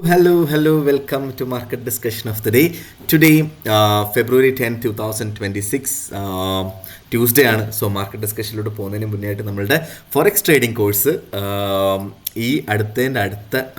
Hello, welcome to Market Discussion of the Day. Today, February 10, 2026, Tuesday ആണ്. So market ഡിസ്കഷനിലൂടെ പോകുന്നതിന് മുന്നേയായിട്ട് നമ്മളുടെ forex trading course ഈ അടുത്ത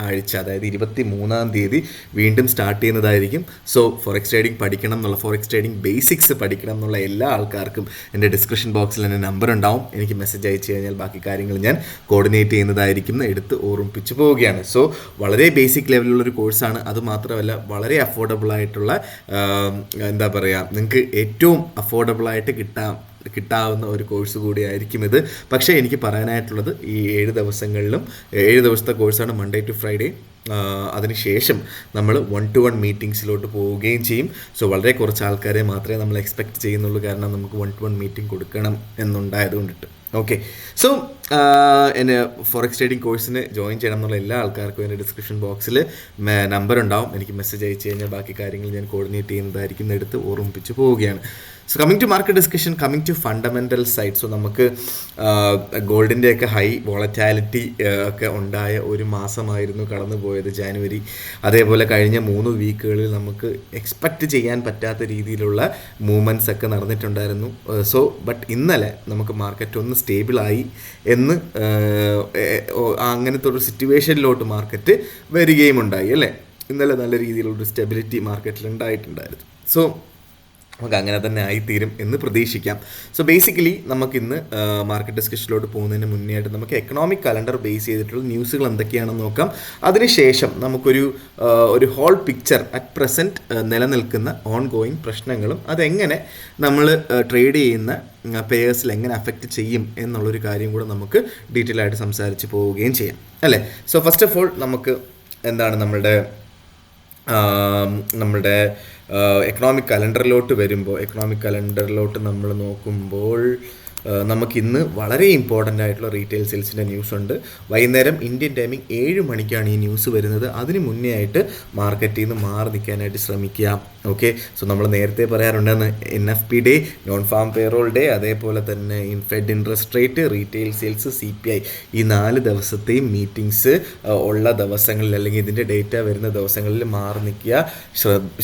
ആഴ്ച, അതായത് 23 വീണ്ടും സ്റ്റാർട്ട് ചെയ്യുന്നതായിരിക്കും. സോ ഫോറക്സ് ട്രേഡിംഗ് പഠിക്കണം എന്നുള്ള, ഫോറക്സ് ട്രേഡിംഗ് ബേസിക്സ് പഠിക്കണം എന്നുള്ള എല്ലാ ആൾക്കാർക്കും എൻ്റെ ഡിസ്ക്രിപ്ഷൻ ബോക്സിൽ എൻ്റെ നമ്പർ ഉണ്ടാവും. എനിക്ക് മെസ്സേജ് അയച്ചു കഴിഞ്ഞാൽ ബാക്കി കാര്യങ്ങൾ ഞാൻ കോർഡിനേറ്റ് ചെയ്യുന്നതായിരിക്കും എടുത്ത് ഓർമ്മിപ്പിച്ച് പോവുകയാണ്. സോ വളരെ ബേസിക് ലെവലിലുള്ളൊരു കോഴ്സാണ്. അതുമാത്രമല്ല, വളരെ അഫോർഡബിൾ ആയിട്ടുള്ള, എന്താ പറയുക, നിങ്ങൾക്ക് ഏറ്റവും അഫോർഡബിളായിട്ട് കിട്ടാവുന്ന ഒരു കോഴ്സ് കൂടിയായിരിക്കും ഇത്. പക്ഷേ എനിക്ക് പറയാനായിട്ടുള്ളത്, ഈ 7 ദിവസത്തെ കോഴ്സാണ്, മൺഡേ ടു ഫ്രൈഡേ. അതിനുശേഷം നമ്മൾ 1-to-1 മീറ്റിംഗ്സിലോട്ട് പോവുകയും ചെയ്യും. സോ വളരെ കുറച്ച് ആൾക്കാരെ മാത്രമേ നമ്മൾ എക്സ്പെക്റ്റ് ചെയ്യുന്നുള്ളൂ, കാരണം നമുക്ക് 1-to-1 മീറ്റിംഗ് കൊടുക്കണം എന്നുണ്ടായത് കൊണ്ടിട്ട്. ഓക്കെ, സോ എന്നെ ഫോറക്സ് ട്രേഡിംഗ് കോഴ്സിന് ജോയിൻ ചെയ്യണം എന്നുള്ള എല്ലാ ആൾക്കാർക്കും എൻ്റെ ഡിസ്ക്രിപ്ഷൻ ബോക്സിൽ നമ്പർ ഉണ്ടാവും. എനിക്ക് മെസ്സേജ് അയച്ചു കഴിഞ്ഞാൽ ബാക്കി കാര്യങ്ങൾ ഞാൻ കോർഡിനേറ്റ് ചെയ്യുന്നതായിരിക്കും എടുത്ത് ഓർമ്മിപ്പിച്ച് പോവുകയാണ്. So coming to market discussion, coming to fundamental side. So നമുക്ക് ഗോൾഡിൻ്റെയൊക്കെ ഹൈ വോളറ്റാലിറ്റി ഒക്കെ ഉണ്ടായ ഒരു മാസമായിരുന്നു കടന്നു പോയത് ജാനുവരി. അതേപോലെ കഴിഞ്ഞ 3 വീക്കുകളിൽ നമുക്ക് എക്സ്പെക്റ്റ് ചെയ്യാൻ പറ്റാത്ത രീതിയിലുള്ള മൂവ്മെൻറ്റ്സ് ഒക്കെ നടന്നിട്ടുണ്ടായിരുന്നു. സോ ബട്ട് ഇന്നലെ നമുക്ക് മാർക്കറ്റ് ഒന്ന് സ്റ്റേബിളായി എന്ന്, അങ്ങനത്തെ ഒരു സിറ്റുവേഷനിലോട്ട് മാർക്കറ്റ് വരികയും ഉണ്ടായി അല്ലേ. ഇന്നലെ നല്ല രീതിയിലുള്ളൊരു സ്റ്റെബിലിറ്റി മാർക്കറ്റിൽ ഉണ്ടായിട്ടുണ്ടായിരുന്നു. സോ നമുക്ക് അങ്ങനെ തന്നെ ആയിത്തീരും എന്ന് പ്രതീക്ഷിക്കാം. സോ ബേസിക്കലി നമുക്കിന്ന് മാർക്കറ്റ് ഡിസ്കഷനിലോട്ട് പോകുന്നതിന് മുന്നേ ആയിട്ട് നമുക്ക് എക്കണോമിക് കലണ്ടർ ബേസ് ചെയ്തിട്ടുള്ള ന്യൂസുകൾ എന്തൊക്കെയാണെന്ന് നോക്കാം. അതിനുശേഷം നമുക്കൊരു ഹോൾ പിക്ചർ അറ്റ് പ്രസൻറ്റ് നിലനിൽക്കുന്ന ഓൺ ഗോയിങ് പ്രശ്നങ്ങളും അതെങ്ങനെ നമ്മൾ ട്രേഡ് ചെയ്യുന്ന പെയേഴ്സിൽ എങ്ങനെ അഫക്റ്റ് ചെയ്യും എന്നുള്ളൊരു കാര്യം കൂടെ നമുക്ക് ഡീറ്റെയിൽ ആയിട്ട് സംസാരിച്ച് പോവുകയും ചെയ്യാം അല്ലേ. സോ ഫസ്റ്റ് ഓഫ് ഓൾ നമുക്ക് എന്താണ് നമ്മുടെ എക്കണോമിക് കലണ്ടറിലോട്ട് നമ്മൾ നോക്കുമ്പോൾ നമുക്കിന്ന് വളരെ ഇമ്പോർട്ടൻ്റ് ആയിട്ടുള്ള റീറ്റെയിൽ സെയിൽസിൻ്റെ ന്യൂസ് ഉണ്ട്. വൈകുന്നേരം ഇന്ത്യൻ ടൈമിംഗ് 7 മണിക്കാണ് ഈ ന്യൂസ് വരുന്നത്. അതിന് മുന്നേ ആയിട്ട് മാർക്കറ്റിൽ നിന്ന് മാറി നിൽക്കാനായിട്ട് ശ്രമിക്കുക. ഓക്കെ, സോ നമ്മൾ നേരത്തെ പറയാറുണ്ടെന്ന് NFP day, non farm payroll day, അതേപോലെ തന്നെ fed interest rate, retail sales, CPI, ഈ 4 ദിവസത്തെയും മീറ്റിംഗ്സ് ഉള്ള ദിവസങ്ങളിൽ, അല്ലെങ്കിൽ ഇതിൻ്റെ ഡേറ്റ വരുന്ന ദിവസങ്ങളിൽ മാറി നിൽക്കുക,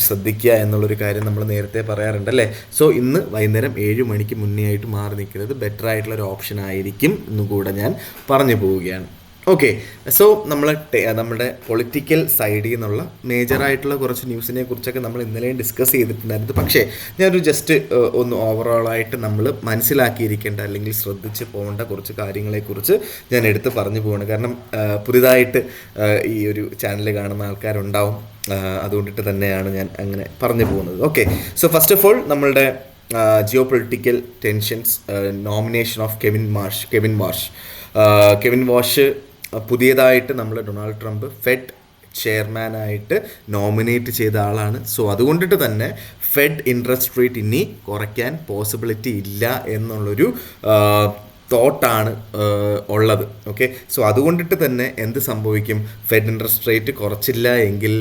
ശ്രദ്ധിക്കുക എന്നുള്ളൊരു കാര്യം നമ്മൾ നേരത്തെ പറയാറുണ്ടല്ലേ. സോ ഇന്ന് വൈകുന്നേരം 7 മണിക്ക് മുന്നേ ആയിട്ട് മാറി നിൽക്കുന്നത് ബെറ്റർ ആയിട്ടുള്ളൊരു ഓപ്ഷൻ ആയിരിക്കും എന്നുകൂടെ ഞാൻ പറഞ്ഞു പോവുകയാണ്. ഓക്കെ, സോ നമ്മുടെ പൊളിറ്റിക്കൽ സൈഡിൽ നിന്നുള്ള മേജറായിട്ടുള്ള കുറച്ച് ന്യൂസിനെ കുറിച്ചൊക്കെ നമ്മൾ ഇന്നലെയും ഡിസ്കസ് ചെയ്തിട്ടുണ്ടായിരുന്നു. പക്ഷേ ഞാനൊരു ജസ്റ്റ് ഒന്ന് ഓവറോളായിട്ട് നമ്മൾ മനസ്സിലാക്കിയിരിക്കേണ്ട അല്ലെങ്കിൽ ശ്രദ്ധിച്ച് പോകേണ്ട കുറച്ച് കാര്യങ്ങളെക്കുറിച്ച് ഞാൻ എടുത്ത് പറഞ്ഞു പോവാണ്. കാരണം പുതിയതായിട്ട് ഈ ഒരു ചാനൽ കാണുന്ന ആൾക്കാരുണ്ടാവും, അതുകൊണ്ടിട്ട് തന്നെയാണ് ഞാൻ അങ്ങനെ പറഞ്ഞു പോകുന്നത്. Okay, so first of all നമ്മളുടെ geopolitical tensions, nomination of Kevin Warsh പുതിയതായിട്ട് നമ്മൾ ഡൊണാൾഡ് ട്രംപ് ഫെഡ് ചെയർമാനായിട്ട് നോമിനേറ്റ് ചെയ്ത ആളാണ്. സോ അതുകൊണ്ടിട്ട് തന്നെ ഫെഡ് ഇൻട്രസ്റ്റ് റേറ്റ് ഇനി കുറയ്ക്കാൻ പോസിബിലിറ്റി ഇല്ല എന്നുള്ളൊരു തോട്ടാണ് ഉള്ളത്. ഓക്കെ, സോ അതുകൊണ്ടിട്ട് തന്നെ എന്ത് സംഭവിക്കും, ഫെഡ് ഇൻട്രസ്റ്റ് റേറ്റ് കുറച്ചില്ല എങ്കിൽ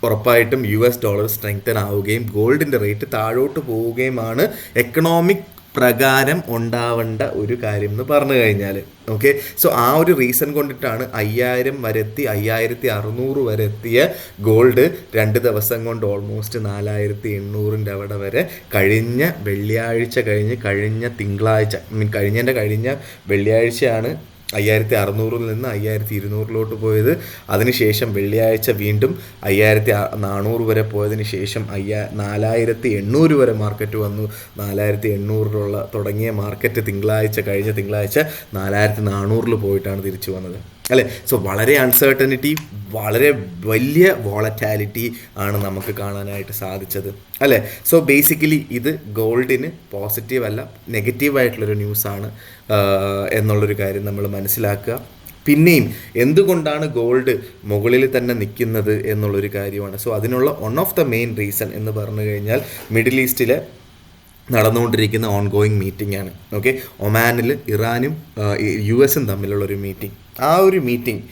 ഉറപ്പായിട്ടും US ഡോളർ സ്ട്രെങ്തൻ ആവുകയും ഗോൾഡിൻ്റെ റേറ്റ് താഴോട്ട് പോവുകയുമാണ് എക്കണോമിക് പ്രകാരം ഉണ്ടാവേണ്ട ഒരു കാര്യം എന്ന് പറഞ്ഞു കഴിഞ്ഞാൽ. ഓക്കെ, സോ ആ ഒരു റീസൺ കൊണ്ടിട്ടാണ് 5000 വരെ എത്തി, 5600 വരെ എത്തിയ ഗോൾഡ് 2 ദിവസം കൊണ്ട് ഓൾമോസ്റ്റ് 4800 അവിടെ വരെ കഴിഞ്ഞ തിങ്കളാഴ്ച, കഴിഞ്ഞ വെള്ളിയാഴ്ചയാണ് 5600 നിന്ന് 5200 പോയത്. അതിനുശേഷം വെള്ളിയാഴ്ച വീണ്ടും 5400 വരെ പോയതിന് ശേഷം 4800 വരെ മാർക്കറ്റ് വന്നു. 4800 തുടങ്ങിയ മാർക്കറ്റ് കഴിഞ്ഞ തിങ്കളാഴ്ച 4400 പോയിട്ടാണ് തിരിച്ചു വന്നത് അല്ലേ. സോ വളരെ അൺസർട്ടനിറ്റി, വളരെ വലിയ വോളറ്റാലിറ്റി ആണ് നമുക്ക് കാണാനായിട്ട് സാധിച്ചത് അല്ലേ. സോ ബേസിക്കലി ഇത് ഗോൾഡിന് പോസിറ്റീവ് അല്ല, നെഗറ്റീവായിട്ടുള്ളൊരു ന്യൂസാണ് എന്നുള്ളൊരു കാര്യം നമ്മൾ മനസ്സിലാക്കുക. പിന്നെയും എന്തുകൊണ്ടാണ് ഗോൾഡ് മുകളിൽ തന്നെ നിൽക്കുന്നത് എന്നുള്ളൊരു കാര്യമാണ്. സോ അതിനുള്ള one of the main reason എന്ന് പറഞ്ഞു കഴിഞ്ഞാൽ മിഡിൽ ഈസ്റ്റിലെ നടന്നുകൊണ്ടിരിക്കുന്ന ഓൺഗോയിങ് മീറ്റിംഗ് ആണ്. ഓക്കെ, ഒമാനിൽ ഇറാനും US തമ്മിലുള്ളൊരു മീറ്റിംഗ്. ആ ഒരു മീറ്റിംഗ്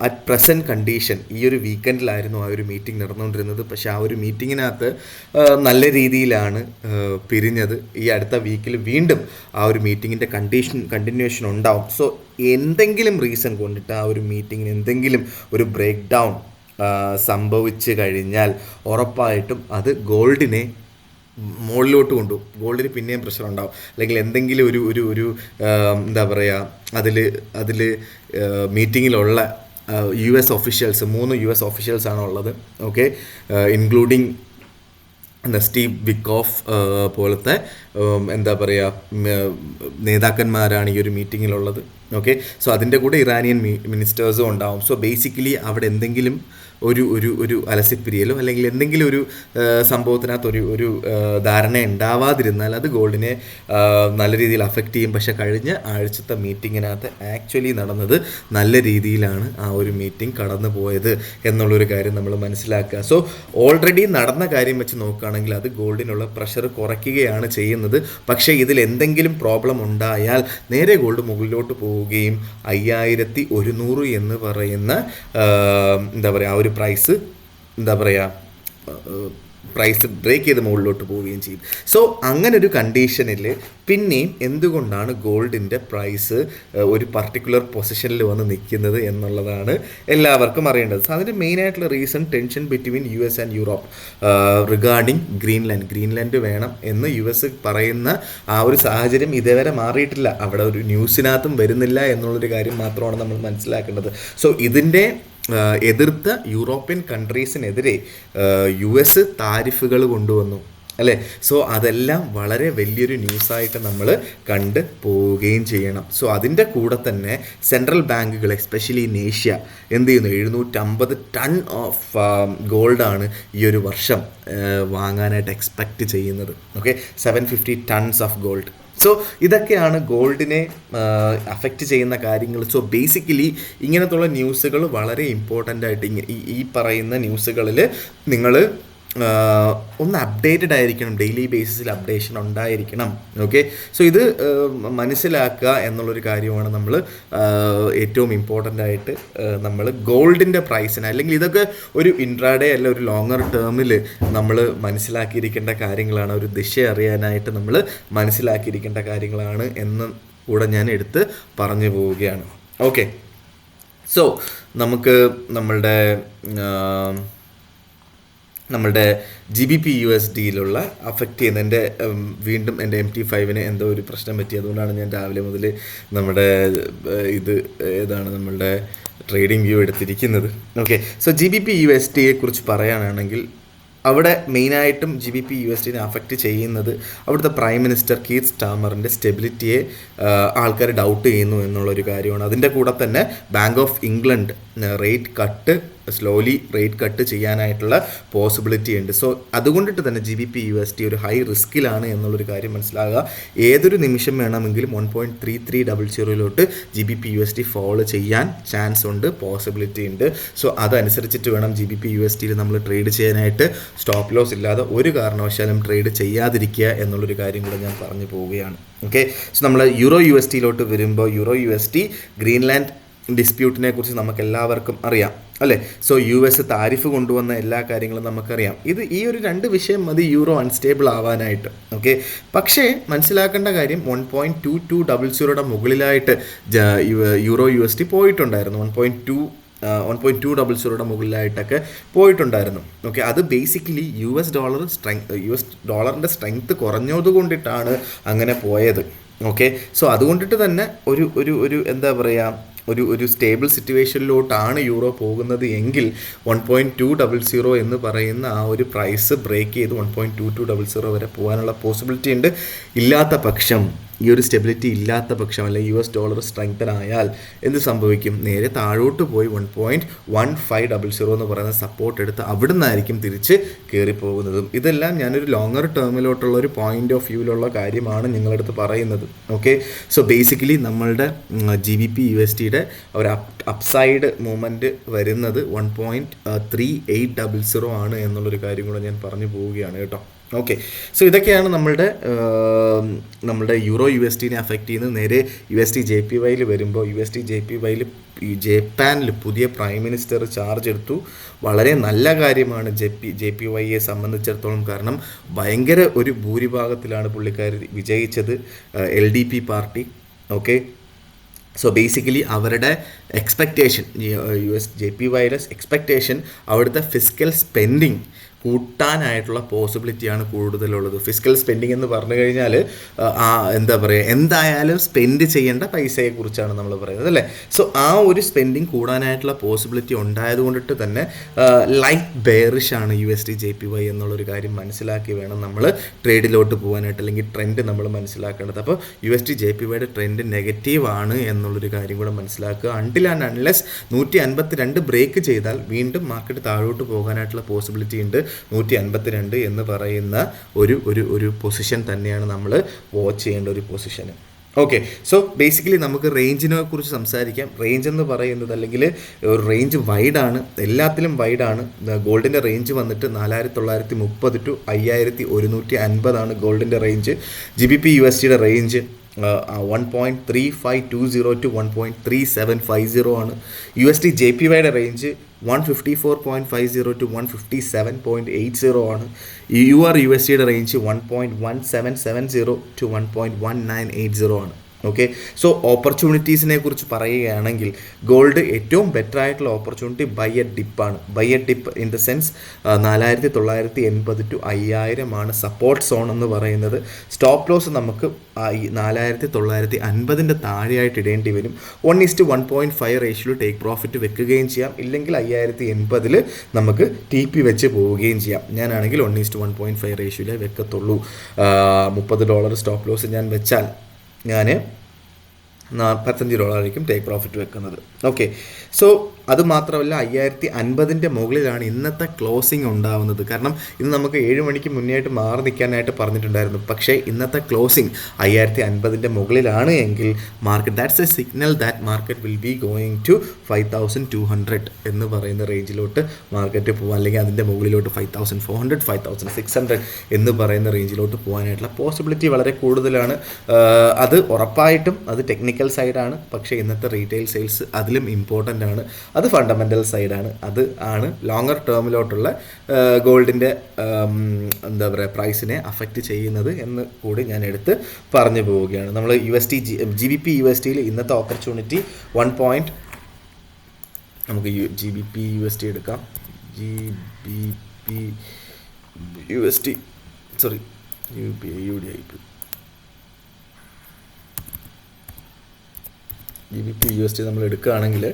അറ്റ് പ്രസൻറ്റ് കണ്ടീഷൻ ഈ ഒരു വീക്കെൻഡിലായിരുന്നു ആ ഒരു മീറ്റിംഗ് നടന്നുകൊണ്ടിരുന്നത്. പക്ഷേ ആ ഒരു മീറ്റിങ്ങിനകത്ത് നല്ല രീതിയിലാണ് പിരിഞ്ഞത്. ഈ അടുത്ത വീക്കിൽ വീണ്ടും ആ ഒരു മീറ്റിങ്ങിൻ്റെ കണ്ടിന്യൂഷൻ ഉണ്ടാവും. സോ എന്തെങ്കിലും റീസൺ കൊണ്ടിട്ട് ആ ഒരു മീറ്റിങ്ങിന് എന്തെങ്കിലും ഒരു ബ്രേക്ക് ഡൗൺ സംഭവിച്ചു കഴിഞ്ഞാൽ ഉറപ്പായിട്ടും അത് ഗോൾഡിനെ മുകളിലോട്ട് കൊണ്ടുപോകും. ഗോൾഡിന് പിന്നെയും പ്രഷർ ഉണ്ടാവും. അല്ലെങ്കിൽ എന്തെങ്കിലും ഒരു ഒരു ഒരു എന്താ പറയുക, അതിൽ മീറ്റിങ്ങിലുള്ള US ഒഫീഷ്യൽസ്, 3 US ഒഫീഷ്യൽസാണ് ഉള്ളത്. ഓക്കെ, ഇൻക്ലൂഡിങ് സ്റ്റീവ് വിക്കോഫ് പോലത്തെ എന്താ പറയുക നേതാക്കന്മാരാണ് ഈ ഒരു മീറ്റിങ്ങിലുള്ളത്. ഓക്കെ, സോ അതിൻ്റെ കൂടെ ഇറാനിയൻ മിനിസ്റ്റേഴ്സും ഉണ്ടാവും. സോ ബേസിക്കലി അവിടെ എന്തെങ്കിലും ഒരു ഒരു ഒരു അലസിപ്പിരിയലോ അല്ലെങ്കിൽ എന്തെങ്കിലും ഒരു സംഭവത്തിനകത്ത് ഒരു ധാരണ ഉണ്ടാവാതിരുന്നാൽ അത് ഗോൾഡിനെ നല്ല രീതിയിൽ അഫക്റ്റ് ചെയ്യും. പക്ഷെ കഴിഞ്ഞ ആഴ്ചത്തെ മീറ്റിങ്ങിനകത്ത് ആക്ച്വലി നടന്നത് നല്ല രീതിയിലാണ് ആ ഒരു മീറ്റിംഗ് കടന്നു പോയത് എന്നുള്ളൊരു കാര്യം നമ്മൾ മനസ്സിലാക്കുക. സോ ഓൾറെഡി നടന്ന കാര്യം വെച്ച് നോക്കുകയാണെങ്കിൽ അത് ഗോൾഡിനുള്ള പ്രഷർ കുറയ്ക്കുകയാണ് ചെയ്യുന്നത്. പക്ഷേ ഇതിൽ എന്തെങ്കിലും പ്രോബ്ലം ഉണ്ടായാൽ നേരെ ഗോൾഡ് മുകളിലോട്ട് പോവുകയും 5100 എന്ന് പറയുന്ന എന്താ പറയുക ആ ഒരു പ്രൈസ് പ്രൈസ് ബ്രേക്ക് ചെയ്ത് മുകളിലോട്ട് പോവുകയും ചെയ്യും. സോ അങ്ങനെ ഒരു കണ്ടീഷനിൽ പിന്നെയും എന്തുകൊണ്ടാണ് ഗോൾഡിൻ്റെ പ്രൈസ് ഒരു പർട്ടിക്കുലർ പൊസിഷനിൽ വന്ന് നിൽക്കുന്നത് എന്നുള്ളതാണ് എല്ലാവർക്കും അറിയേണ്ടത്. സോ അതിൻ്റെ മെയിനായിട്ടുള്ള reason tension between US and Europe regarding Greenland വേണം എന്ന് US പറയുന്ന ആ ഒരു സാഹചര്യം ഇതേവരെ മാറിയിട്ടില്ല. അവിടെ ഒരു ന്യൂസിനകത്തും വരുന്നില്ല എന്നുള്ളൊരു കാര്യം മാത്രമാണ് നമ്മൾ മനസ്സിലാക്കേണ്ടത്. സോ ഇതിൻ്റെ എതിർത്ത യൂറോപ്യൻ കൺട്രീസിനെതിരെ US താരിഫുകൾ കൊണ്ടുവന്നു അല്ലേ. സോ അതെല്ലാം വളരെ വലിയൊരു ന്യൂസായിട്ട് നമ്മൾ കണ്ട് പോവുകയും ചെയ്യണം. സോ അതിൻ്റെ കൂടെ തന്നെ സെൻട്രൽ ബാങ്കുകൾ എസ്പെഷ്യലി ഇൻ ഏഷ്യ എന്ത് ചെയ്യുന്നു, 750 ടൺ ഓഫ് ഗോൾഡാണ് ഈ ഒരു വർഷം വാങ്ങാനായിട്ട് എക്സ്പെക്റ്റ് ചെയ്യുന്നത്. Okay, 750 tons of gold. So ഇതൊക്കെയാണ് ഗോൾഡിനെ അഫക്റ്റ് ചെയ്യുന്ന കാര്യങ്ങൾ. സോ ബേസിക്കലി ഇങ്ങനത്തുള്ള ന്യൂസുകൾ വളരെ ഇമ്പോർട്ടൻ്റ് ആയിട്ട് ഈ പറയുന്ന ന്യൂസുകളിൽ നിങ്ങൾ ഒന്ന് അപ്ഡേറ്റഡ് ആയിരിക്കണം. ഡെയിലി ബേസിസിൽ അപ്ഡേഷൻ ഉണ്ടായിരിക്കണം. ഓക്കെ, സോ ഇത് മനസ്സിലാക്കുക എന്നുള്ളൊരു കാര്യമാണ് നമ്മൾ ഏറ്റവും ഇമ്പോർട്ടൻ്റ് ആയിട്ട് നമ്മൾ ഗോൾഡിൻ്റെ പ്രൈസിന്, അല്ലെങ്കിൽ ഇതൊക്കെ ഒരു ഇൻട്രാഡേ അല്ല ഒരു ലോങ്ങർ ടേമിൽ നമ്മൾ മനസ്സിലാക്കിയിരിക്കേണ്ട കാര്യങ്ങളാണ്. ഒരു ദിശ അറിയാനായിട്ട് നമ്മൾ മനസ്സിലാക്കിയിരിക്കേണ്ട കാര്യങ്ങളാണ് എന്ന് കൂടെ ഞാൻ എടുത്ത് പറഞ്ഞു പോവുകയാണ്. ഓക്കെ, സോ നമുക്ക് നമ്മളുടെ GBP USDയിലുള്ള അഫക്റ്റ് ചെയ്യുന്ന വീണ്ടും എൻ്റെ MT5 എന്തോ ഒരു പ്രശ്നം പറ്റി. അതുകൊണ്ടാണ് ഞാൻ രാവിലെ മുതൽ നമ്മുടെ നമ്മളുടെ ട്രേഡിംഗ് വ്യൂ എടുത്തിരിക്കുന്നത്. ഓക്കെ, സോ GBP USDയെ കുറിച്ച് പറയാനാണെങ്കിൽ അവിടെ മെയിനായിട്ടും GBP USDനെ അഫക്റ്റ് ചെയ്യുന്നത് അവിടുത്തെ പ്രൈം മിനിസ്റ്റർ കീത്ത് സ്റ്റാമറിൻ്റെ സ്റ്റെബിലിറ്റിയെ ആൾക്കാർ ഡൗട്ട് ചെയ്യുന്നു എന്നുള്ളൊരു കാര്യമാണ്. അതിൻ്റെ കൂടെ തന്നെ bank of England rate cut ചെയ്യാനായിട്ടുള്ള പോസിബിലിറ്റി ഉണ്ട്. സോ അതുകൊണ്ടിട്ട് തന്നെ GBP USD ഒരു ഹൈ റിസ്കിലാണ് എന്നുള്ളൊരു കാര്യം മനസ്സിലാകുക. ഏതൊരു നിമിഷം വേണമെങ്കിലും 1.3300 GBP USD ഫോളോ ചെയ്യാൻ ചാൻസ് ഉണ്ട്, പോസിബിലിറ്റി ഉണ്ട്. സോ അതനുസരിച്ചിട്ട് വേണം GBP USDയിൽ നമ്മൾ ട്രേഡ് ചെയ്യാനായിട്ട്. സ്റ്റോപ്പ് ലോസ് ഇല്ലാതെ ഒരു കാരണവശാലും ട്രേഡ് ചെയ്യാതിരിക്കുക എന്നുള്ളൊരു കാര്യം കൂടെ ഞാൻ പറഞ്ഞു പോവുകയാണ്. ഓക്കെ, സോ നമ്മൾ യൂറോ USDയിലോട്ട് വരുമ്പോൾ യൂറോ USD ഗ്രീൻലാൻഡ് ഡിസ്പ്യൂട്ടിനെ കുറിച്ച് നമുക്ക് എല്ലാവർക്കും അറിയാം അല്ലേ. സോ US താരിഫ് കൊണ്ടുവന്ന എല്ലാ കാര്യങ്ങളും നമുക്കറിയാം. ഈ ഒരു 2 വിഷയം മതി യൂറോ അൺസ്റ്റേബിൾ ആവാനായിട്ട്. ഓക്കെ, പക്ഷേ മനസ്സിലാക്കേണ്ട കാര്യം 1.2200 മുകളിലായിട്ട് യൂറോ USD പോയിട്ടുണ്ടായിരുന്നു. 1.200 മുകളിലായിട്ടൊക്കെ പോയിട്ടുണ്ടായിരുന്നു. ഓക്കെ, അത് ബേസിക്കലി US ഡോളറിൻ്റെ സ്ട്രെങ്ത് കുറഞ്ഞതുകൊണ്ടിട്ടാണ് അങ്ങനെ പോയത്. ഓക്കെ, സോ അതുകൊണ്ടിട്ട് തന്നെ ഒരു എന്താ പറയുക ഒരു സ്റ്റേബിൾ സിറ്റുവേഷനിലോട്ടാണ് യൂറോ പോകുന്നത് എങ്കിൽ 1.200 എന്ന് പറയുന്ന ആ ഒരു പ്രൈസ് ബ്രേക്ക് ചെയ്ത് 1.2200 വരെ പോകാനുള്ള പോസിബിലിറ്റി ഉണ്ട്. ഇല്ലാത്ത പക്ഷം ഈ ഒരു സ്റ്റെബിലിറ്റി ഇല്ലാത്ത പക്ഷം അല്ലെങ്കിൽ US ഡോളർ സ്ട്രെങ്തൻ ആയാൽ എന്ത് സംഭവിക്കും, നേരെ താഴോട്ട് പോയി 1.1500 എന്ന് പറയുന്ന സപ്പോർട്ട് എടുത്ത് അവിടെ നിന്നായിരിക്കും തിരിച്ച് കയറിപ്പോകുന്നതും. ഇതെല്ലാം ഞാനൊരു ലോങ്ങർ ടേമിലോട്ടുള്ള ഒരു പോയിന്റ് ഓഫ് വ്യൂവിലുള്ള കാര്യമാണ് നിങ്ങളടുത്ത് പറയുന്നത്. ഓക്കെ, സോ ബേസിക്കലി നമ്മളുടെ GBP USDയുടെ ഒരു അപ്സൈഡ് മൂവ്മെൻറ്റ് വരുന്നത് 1.3800 ആണ് എന്നുള്ളൊരു കാര്യം കൂടെ ഞാൻ പറഞ്ഞു പോവുകയാണ് കേട്ടോ. ഓക്കെ, സോ ഇതൊക്കെയാണ് നമ്മളുടെ യൂറോ USDനെ അഫക്റ്റ് ചെയ്യുന്നത്. നേരെ USD JPYയിൽ വരുമ്പോൾ USD JPYയിൽ ഈ ജപ്പാനിൽ പുതിയ പ്രൈം മിനിസ്റ്റർ ചാർജ് എടുത്തു. വളരെ നല്ല കാര്യമാണ് JPYയെ സംബന്ധിച്ചിടത്തോളം. കാരണം ഭയങ്കര ഒരു ഭൂരിഭാഗത്തിലാണ് പുള്ളിക്കാർ വിജയിച്ചത്, LDP party. Okay, so basically അവരുടെ എക്സ്പെക്റ്റേഷൻ, JPYയുടെ എക്സ്പെക്റ്റേഷൻ അവിടുത്തെ ഫിസിക്കൽ സ്പെൻഡിങ് കൂട്ടാനായിട്ടുള്ള പോസിബിലിറ്റിയാണ് കൂടുതലുള്ളത്. ഫിസിക്കൽ സ്പെൻഡിങ് എന്ന് പറഞ്ഞു കഴിഞ്ഞാൽ എന്താ പറയുക, എന്തായാലും സ്പെൻഡ് ചെയ്യേണ്ട പൈസയെക്കുറിച്ചാണ് നമ്മൾ പറയുന്നത് അല്ലേ. സോ ആ ഒരു സ്പെൻഡിങ് കൂടാനായിട്ടുള്ള പോസിബിലിറ്റി ഉണ്ടായതുകൊണ്ടിട്ട് തന്നെ ലൈറ്റ് ബെയറിഷ് ആണ് USD/JPY എന്നുള്ളൊരു കാര്യം മനസ്സിലാക്കി വേണം നമ്മൾ ട്രേഡിലോട്ട് പോകാനായിട്ട്, അല്ലെങ്കിൽ ട്രെൻഡ് നമ്മൾ മനസ്സിലാക്കേണ്ടത്. അപ്പോൾ USD/JPYയുടെ ട്രെൻഡ് നെഗറ്റീവ് ആണ് എന്നുള്ളൊരു കാര്യം കൂടെ മനസ്സിലാക്കുക. അൺടിൽ ആൻഡ് അൺലെസ് 152 ബ്രേക്ക് ചെയ്താൽ വീണ്ടും മാർക്കറ്റ് താഴോട്ട് പോകാനായിട്ടുള്ള പോസിബിലിറ്റി ഉണ്ട്. 152 എന്ന് പറയുന്ന ഒരു പൊസിഷൻ തന്നെയാണ് നമ്മൾ വാച്ച് ചെയ്യേണ്ട ഒരു പൊസിഷൻ. ഓക്കെ, സോ ബേസിക്കലി നമുക്ക് റേഞ്ചിനെ കുറിച്ച് സംസാരിക്കാം. റേഞ്ച് എന്ന് പറയുന്നത്, അല്ലെങ്കിൽ ഒരു റേഞ്ച് വൈഡാണ്, എല്ലാത്തിലും വൈഡാണ്. ഗോൾഡിൻ്റെ റേഞ്ച് വന്നിട്ട് 4930 to 5150 ഗോൾഡിൻ്റെ റേഞ്ച്. GBP/USDയുടെ റേഞ്ച് 1.3520 to 1.3750 ആണ്. USD/JPYയുടെ റേഞ്ച് 154.50 to 157.80 ആണ്. USDയുടെ റേഞ്ച് 1.1770 to 1.1980 ആണ്. ഓക്കെ, സോ ഓപ്പർച്യൂണിറ്റീസിനെ കുറിച്ച് പറയുകയാണെങ്കിൽ ഗോൾഡ് ഏറ്റവും ബെറ്റർ ആയിട്ടുള്ള ഓപ്പർച്യൂണിറ്റി ബൈ എ ഡിപ്പാണ്. Buy a dip in the sense 4980 to 5000 ആണ് സപ്പോർട്ട് സോൺ എന്ന് പറയുന്നത്. സ്റ്റോപ്പ് ലോസ് നമുക്ക് 4950 താഴെയായിട്ട് ഇടേണ്ടി വരും. 1:1.5 റേഷ്യോയിൽ ടേക്ക് പ്രോഫിറ്റ് വെക്കുകയും ചെയ്യാം, ഇല്ലെങ്കിൽ 5080 നമുക്ക് TP വെച്ച് പോവുകയും ചെയ്യാം. ഞാനാണെങ്കിൽ 1:1.5 റേഷ്യോയിലേ വെക്കത്തുള്ളൂ. $30 സ്റ്റോപ്പ് ലോസ് ഞാൻ വെച്ചാൽ ഞാൻ $45 ടേക്ക് പ്രോഫിറ്റ് വെക്കുന്നത്. ഓക്കെ, സോ അത് മാത്രമല്ല 5050 മുകളിലാണ് ഇന്നത്തെ ക്ലോസിംഗ് ഉണ്ടാവുന്നത്. കാരണം ഇന്ന് നമുക്ക് 7 മണിക്ക് മുന്നേയായിട്ട് മാറി നിൽക്കാനായിട്ട് പറഞ്ഞിട്ടുണ്ടായിരുന്നു. പക്ഷേ ഇന്നത്തെ ക്ലോസിംഗ് 5050 മുകളിലാണ് എങ്കിൽ market, that's a signal that market will be going to 5200 എന്ന് പറയുന്ന റേഞ്ചിലോട്ട് മാർക്കറ്റ് പോകാൻ, അല്ലെങ്കിൽ അതിൻ്റെ മുകളിലോട്ട് 5400 5600 എന്ന് പറയുന്ന റേഞ്ചിലോട്ട് പോകാനായിട്ടുള്ള പോസിബിലിറ്റി വളരെ കൂടുതലാണ്. അത് ഉറപ്പായിട്ടും അത് ടെക്നിക്കൽ സൈഡാണ്. പക്ഷേ ഇന്നത്തെ റീറ്റെയിൽ സെയിൽസ് അതിലും ഇമ്പോർട്ടൻ്റ് ആണ്. അത് ഫണ്ടമെൻ്റൽ സൈഡാണ്. അത് ആണ് ലോങ്ങർ ടേമിലോട്ടുള്ള ഗോൾഡിൻ്റെ എന്താ പറയുക പ്രൈസിനെ അഫക്റ്റ് ചെയ്യുന്നത് എന്ന് കൂടി ഞാൻ എടുത്ത് പറഞ്ഞു പോവുകയാണ്. നമ്മൾ GBP/USDയിൽ ഇന്നത്തെ ഓപ്പർച്യൂണിറ്റി നമുക്ക് GBP/USD എടുക്കാം. GBP/USD സോറി GBP/USD നമ്മൾ എടുക്കുകയാണെങ്കിൽ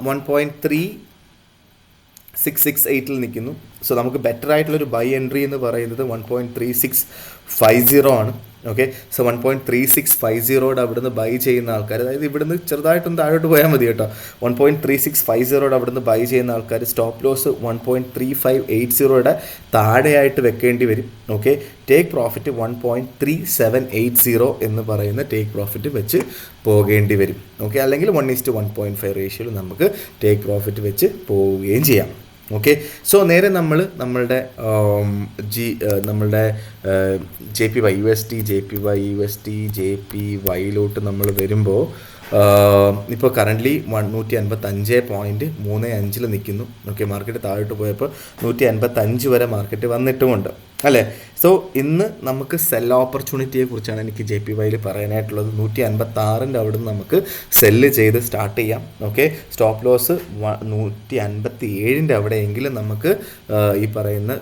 1.3668 നിൽക്കുന്നു. സോ നമുക്ക് ബെറ്റർ ആയിട്ടുള്ളൊരു ബൈ എൻട്രി എന്ന് പറയുന്നത് 1.3650 ആണ്. ഓക്കെ, സോ 1.3650 അവിടുന്ന് ബൈ ചെയ്യുന്ന ആൾക്കാർ, അതായത് ഇവിടുന്ന് ചെറുതായിട്ടൊന്ന് താഴോട്ട് പോയാൽ മതി കേട്ടോ. 1.3650 അവിടുന്ന് ബൈ ചെയ്യുന്ന ആൾക്കാർ സ്റ്റോപ്പ് ലോസ് 1.3580 താഴെയായിട്ട് വെക്കേണ്ടി വരും. ഓക്കെ, ടേക്ക് പ്രോഫിറ്റ് 1.3780 എന്ന് പറയുന്ന ടേക്ക് പ്രോഫിറ്റ് വെച്ച് പോകേണ്ടി വരും. ഓക്കെ, അല്ലെങ്കിൽ 1:1.5 റേഷ്യോയിൽ നമുക്ക് ടേക്ക് പ്രോഫിറ്റ് വെച്ച് പോവുകയും ചെയ്യാം. ഓക്കെ, സോ നേരെ നമ്മളുടെ JPYയിലോട്ട് നമ്മൾ വരുമ്പോൾ ഇപ്പോൾ കറൻ്റ്ലി 155.35 നിൽക്കുന്നു. ഓക്കെ, മാർക്കറ്റ് താഴോട്ട് പോയപ്പോൾ 155 വരെ മാർക്കറ്റ് വന്നിട്ടുമുണ്ട് അല്ലേ. സോ ഇന്ന് നമുക്ക് സെൽ ഓപ്പർച്യൂണിറ്റിയെ കുറിച്ചാണ് എനിക്ക് JPYയിൽ പറയാനായിട്ടുള്ളത്. 156 അവിടെ നിന്ന് നമുക്ക് സെല്ല് ചെയ്ത് സ്റ്റാർട്ട് ചെയ്യാം. ഓക്കെ, സ്റ്റോപ്പ് ലോസ് 157 അവിടെയെങ്കിലും നമുക്ക് ഈ പറയുന്ന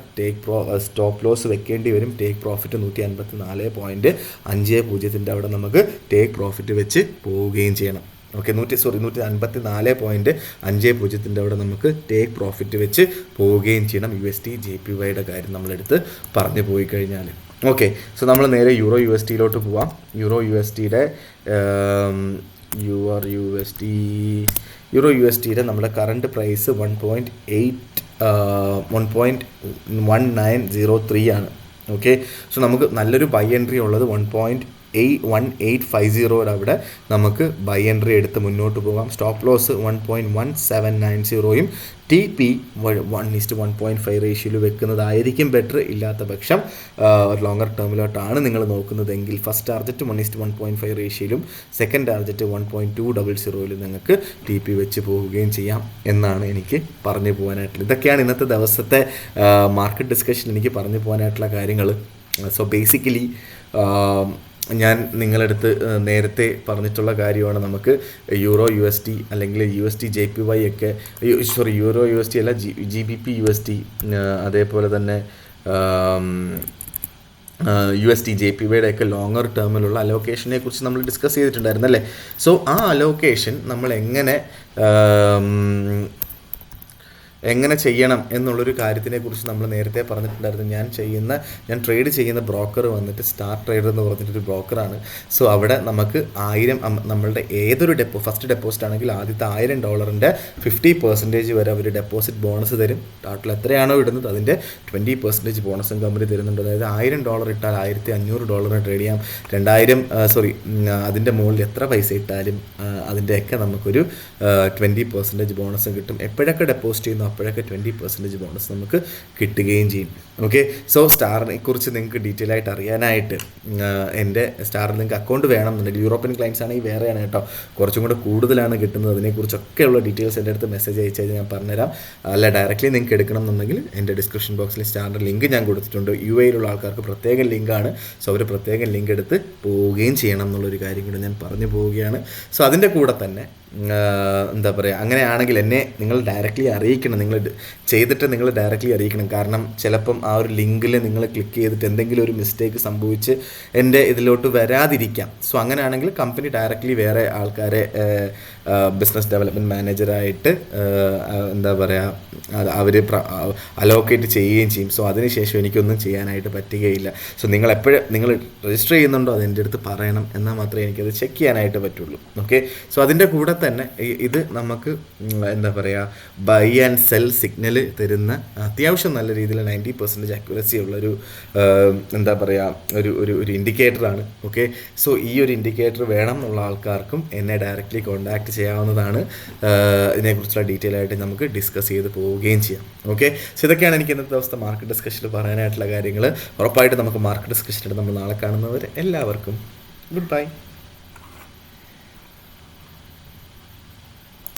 സ്റ്റോപ്പ് ലോസ് വെക്കേണ്ടി വരും. ടേക്ക് പ്രോഫിറ്റ് 154.50 അവിടെ നമുക്ക് ടേക്ക് പ്രോഫിറ്റ് വെച്ച് പോവുകയും ചെയ്യണം. ഓക്കെ, 154.50 അവിടെ നമുക്ക് ടേക്ക് പ്രോഫിറ്റ് വെച്ച് പോവുകയും ചെയ്യണം. USD/JPYയുടെ കാര്യം നമ്മളെടുത്ത് പറഞ്ഞു പോയി കഴിഞ്ഞാൽ. ഓക്കെ, സോ നമ്മൾ നേരെ EUR/USDയിലോട്ട് പോവാം. EUR/USDയുടെ നമ്മുടെ കറണ്ട് പ്രൈസ് 1.1903 ആണ്. ഓക്കെ, സോ നമുക്ക് നല്ലൊരു ബൈ എൻട്രി ഉള്ളത് 1.1850 അവിടെ നമുക്ക് ബൈ എൻട്രി എടുത്ത് മുന്നോട്ട് പോകാം. സ്റ്റോപ്പ് ലോസ് 1.1790 TP 1:1.5 റേഷ്യോയിൽ വെക്കുന്നതായിരിക്കും ബെറ്റർ. ഇല്ലാത്ത പക്ഷം ലോങ്ങർ ടേമിലോട്ടാണ് നിങ്ങൾ നോക്കുന്നതെങ്കിൽ ഫസ്റ്റ് ടാർജറ്റ് 1:1.5 റേഷ്യോയിലും സെക്കൻഡ് ടാർജറ്റ് 1.200 നിങ്ങൾക്ക് TP വെച്ച് പോവുകയും ചെയ്യാം എന്നാണ് എനിക്ക് പറഞ്ഞു പോകാനായിട്ടുള്ളത്. ഇതൊക്കെയാണ് ഇന്നത്തെ ദിവസത്തെ മാർക്കറ്റ് ഡിസ്കഷൻ എനിക്ക് പറഞ്ഞു പോകാനായിട്ടുള്ള കാര്യങ്ങൾ. സോ ബേസിക്കലി ഞാൻ നിങ്ങളടുത്ത് നേരത്തെ പറഞ്ഞിട്ടുള്ള കാര്യമാണ്. നമുക്ക് യൂറോ USD അല്ലെങ്കിൽ USD JPY ഒക്കെ, യൂറോ USD അല്ല, GBP USD, അതേപോലെ തന്നെ USD JPYയുടെ ഒക്കെ ലോങ്ങർ ടേമിലുള്ള അലോക്കേഷനെ കുറിച്ച് നമ്മൾ ഡിസ്കസ് ചെയ്തിട്ടുണ്ടായിരുന്നല്ലേ. സോ ആ അലോക്കേഷൻ നമ്മൾ എങ്ങനെ ചെയ്യണം എന്നുള്ളൊരു കാര്യത്തിനെ കുറിച്ച് നമ്മൾ നേരത്തെ പറഞ്ഞിട്ടുണ്ടായിരുന്നു. ഞാൻ ട്രേഡ് ചെയ്യുന്ന ബ്രോക്കർ വന്നിട്ട് സ്റ്റാർ ട്രേഡർ എന്ന് പറഞ്ഞിട്ടൊരു ബ്രോക്കറാണ്. സോ അവിടെ നമുക്ക് 1000, നമ്മളുടെ ഏതൊരു ഫസ്റ്റ് ഡെപ്പോസിറ്റ് ആണെങ്കിൽ ആദ്യത്തെ $1000 50% വരെ അവർ ഡെപ്പോസിറ്റ് ബോണസ് തരും. ടോട്ടൽ എത്രയാണോ ഇടുന്നത് അതിൻ്റെ 20% ബോണസും കമ്പനി തരുന്നുണ്ട്. അതായത് $1000 ഇട്ടാൽ $1500 ട്രേഡ് ചെയ്യാം. 2000 അതിൻ്റെ മുകളിൽ എത്ര പൈസ ഇട്ടാലും അതിൻ്റെയൊക്കെ നമുക്കൊരു 20% ബോണസും കിട്ടും. എപ്പോഴൊക്കെ ഡെപ്പോസിറ്റ് ചെയ്യുന്നു അപ്പോഴൊക്കെ 20% ബോണസ് നമുക്ക് കിട്ടുകയും ചെയ്യും. ഓക്കെ, സോ സ്റ്റാറിനെ കുറിച്ച് നിങ്ങൾക്ക് ഡീറ്റെയിൽ ആയിട്ട് അറിയാനായിട്ട് എൻ്റെ സ്റ്റാറിൽ നിങ്ങൾക്ക് അക്കൗണ്ട് വേണമെന്നുണ്ടെങ്കിൽ, യൂറോപ്യൻ ക്ലയൻസ് ആണെങ്കിൽ വേറെയാണ് കേട്ടോ, കുറച്ചും കൂടെ കൂടുതലാണ് കിട്ടുന്നത്. അതിനെക്കുറിച്ചൊക്കെയുള്ള ഡീറ്റെയിൽസ് എൻ്റെ അടുത്ത് മെസ്സേജ് അയച്ചാൽ ഞാൻ പറഞ്ഞുതരാം. അല്ല ഡയറക്റ്റ്ലി നിങ്ങൾക്ക് എടുക്കണം എന്നുണ്ടെങ്കിൽ എൻ്റെ ഡിസ്ക്രിപ്ഷൻ ബോക്സിൽ സ്റ്റാറിൻ്റെ ലിങ്ക് ഞാൻ കൊടുത്തിട്ടുണ്ട്. UAE-യിലുള്ള ആൾക്കാർക്ക് പ്രത്യേക ലിങ്കാണ്. സോ അവർ പ്രത്യേകം ലിങ്ക് എടുത്ത് പോവുകയും ചെയ്യണം എന്നുള്ളൊരു കാര്യം കൂടെ ഞാൻ പറഞ്ഞു പോവുകയാണ്. സോ അതിൻ്റെ കൂടെ തന്നെ എന്താ പറയുക, അങ്ങനെയാണെങ്കിൽ എന്നെ നിങ്ങൾ ഡയറക്റ്റ്ലി അറിയിക്കണം. നിങ്ങൾ ചെയ്തിട്ട് നിങ്ങൾ ഡയറക്റ്റ്ലി അറിയിക്കണം. കാരണം ചിലപ്പം ആ ഒരു ലിങ്കിൽ നിങ്ങൾ ക്ലിക്ക് ചെയ്തിട്ട് എന്തെങ്കിലും ഒരു മിസ്റ്റേക്ക് സംഭവിച്ച് എൻ്റെ ഇതിലോട്ട് വരാതിരിക്കാം. സോ അങ്ങനെയാണെങ്കിൽ കമ്പനി ഡയറക്റ്റ്ലി വേറെ ആൾക്കാരെ ബിസിനസ് ഡെവലപ്മെൻറ്റ് മാനേജറായിട്ട് എന്താ പറയുക, അവർ അലോക്കേറ്റ് ചെയ്യുകയും ചെയ്യും. സോ അതിനുശേഷം എനിക്കൊന്നും ചെയ്യാനായിട്ട് പറ്റുകയില്ല. സോ നിങ്ങൾ രജിസ്റ്റർ ചെയ്യുന്നുണ്ടോ അത് എൻ്റെ അടുത്ത് പറയണം, എന്നാൽ മാത്രമേ എനിക്കത് ചെക്ക് ചെയ്യാനായിട്ട് പറ്റുള്ളൂ. ഓക്കെ, സോ അതിൻ്റെ കൂടെ തന്നെ ഇത് നമുക്ക് എന്താ പറയുക, ബൈ ആൻഡ് സെൽ സിഗ്നൽ തരുന്ന അത്യാവശ്യം നല്ല രീതിയിൽ 90% അക്യുറസി ഉള്ളൊരു എന്താ പറയുക ഒരു ഇൻഡിക്കേറ്ററാണ്. ഓക്കെ, സോ ഈ ഒരു ഇൻഡിക്കേറ്റർ വേണം എന്നുള്ള ആൾക്കാർക്കും എന്നെ ഡയറക്റ്റ്ലി കോൺടാക്റ്റ് ചെയ്യാവുന്നതാണ്. ഇതിനെക്കുറിച്ചുള്ള ഡീറ്റെയിൽ ആയിട്ട് നമുക്ക് ഡിസ്കസ് ചെയ്ത് പോവുകയും ചെയ്യാം. ഓക്കെ, സോ ഇതൊക്കെയാണ് എനിക്ക് ഇന്നത്തെ ദിവസത്തെ മാർക്കറ്റ് ഡിസ്കഷനിൽ പറയാനായിട്ടുള്ള കാര്യങ്ങൾ. ഉറപ്പായിട്ട് നമുക്ക് മാർക്കറ്റ് ഡിസ്കഷനായിട്ട് നമ്മൾ നാളെ കാണുന്നവർ എല്ലാവർക്കും ഗുഡ് ബൈ.